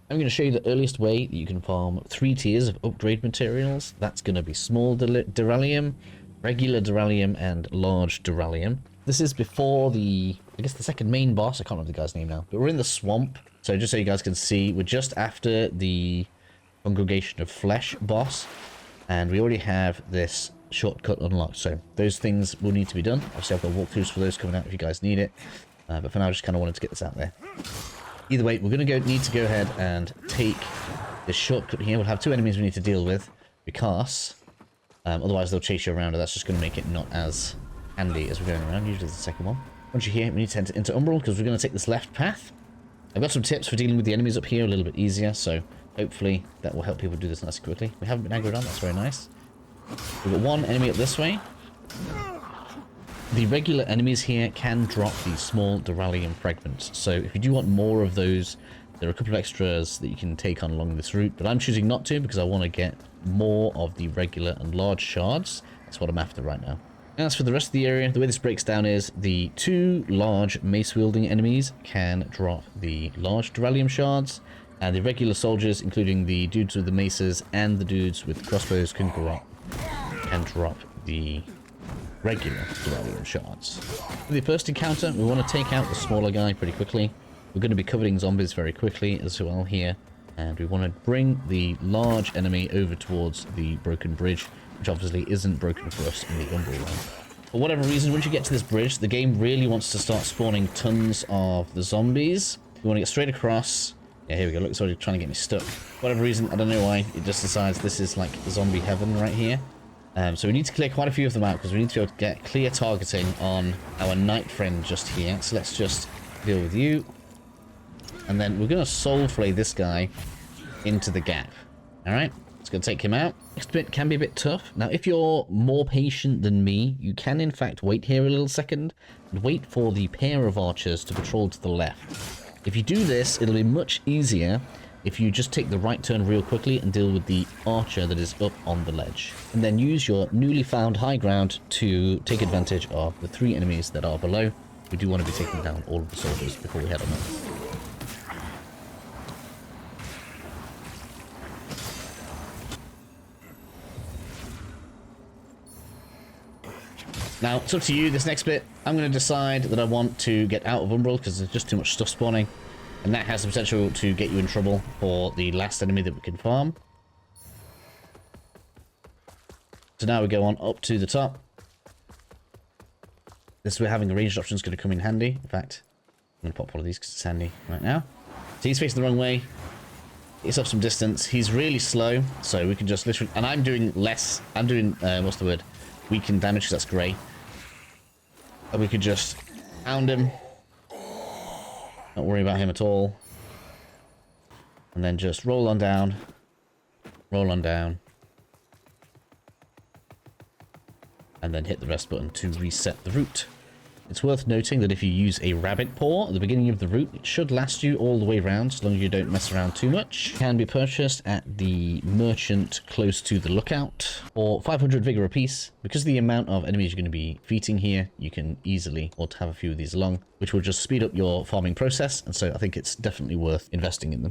I'm going to show you the earliest way that you can farm 3 tiers of upgrade materials. That's going to be small Deralium, regular Deralium, and large Deralium. This is before the, I guess the second main boss. I can't remember the guy's name now, but we're in the swamp. So just so you guys can see, we're just after the Congregation of Flesh boss, and we already have this shortcut unlocked. So those things will need to be done. Obviously I've got walkthroughs for those coming out if you guys need it. But for now, I just kind of wanted to get this out there. Either way, we're going to need to go ahead and take this shortcut here. We'll have 2 enemies we need to deal with, because otherwise they'll chase you around, and that's just going to make it not as handy as we're going around. Usually the second one. Once you're here, we need to enter into Umbral, because we're going to take this left path. I've got some tips for dealing with the enemies up here a little bit easier, so hopefully that will help people do this nice and quickly. We haven't been aggroed on, that's very nice. We've got 1 enemy up this way. The regular enemies here can drop these small Deralium fragments, so if you do want more of those, there are a couple of extras that you can take on along this route, but I'm choosing not to because I want to get more of the regular and large shards. That's what I'm after right now. As for the rest of the area, the way this breaks down is the 2 large mace-wielding enemies can drop the large Deralium Shards, and the regular soldiers, including the dudes with the maces and the dudes with crossbows, can drop the regular Deralium Shards. For the first encounter, we want to take out the smaller guy pretty quickly. We're going to be covering zombies very quickly as well here, and we want to bring the large enemy over towards the broken bridge, which obviously isn't broken for us in the umbral realm. For whatever reason, once you get to this bridge, the game really wants to start spawning tons of the zombies. We want to get straight across. Yeah, here we go. Look, it's already trying to get me stuck. For whatever reason, I don't know why, it just decides this is like zombie heaven right here. So we need to clear quite a few of them out because we need to be able to get clear targeting on our knight friend just here. So let's just deal with you. And then we're going to soul flay this guy into the gap. Alright, it's going to take him out. Next bit can be a bit tough. Now, if you're more patient than me, you can in fact wait here a little second and wait for the pair of archers to patrol to the left. If you do this, it'll be much easier if you just take the right turn real quickly and deal with the archer that is up on the ledge. And then use your newly found high ground to take advantage of the 3 enemies that are below. We do want to be taking down all of the soldiers before we head on up. Now, it's up to you, this next bit. I'm going to decide that I want to get out of Umbral because there's just too much stuff spawning. And that has the potential to get you in trouble for the last enemy that we can farm. So now we go on up to the top. This is where having a ranged option is going to come in handy. In fact, I'm going to pop one of these because it's handy right now. So he's facing the wrong way. He's up some distance. He's really slow, so we can just literally... And I'm doing less... I'm doing, what's the word? Weaken damage, because that's grey. And we could just pound him. Not worry about him at all. And then just roll on down. Roll on down. And then hit the rest button to reset the route. It's worth noting that if you use a rabbit paw at the beginning of the route, it should last you all the way around, as long as you don't mess around too much. It can be purchased at the merchant close to the lookout for 500 vigor apiece. Because of the amount of enemies you're going to be defeating here, you can easily have a few of these along, which will just speed up your farming process, and so I think it's definitely worth investing in them.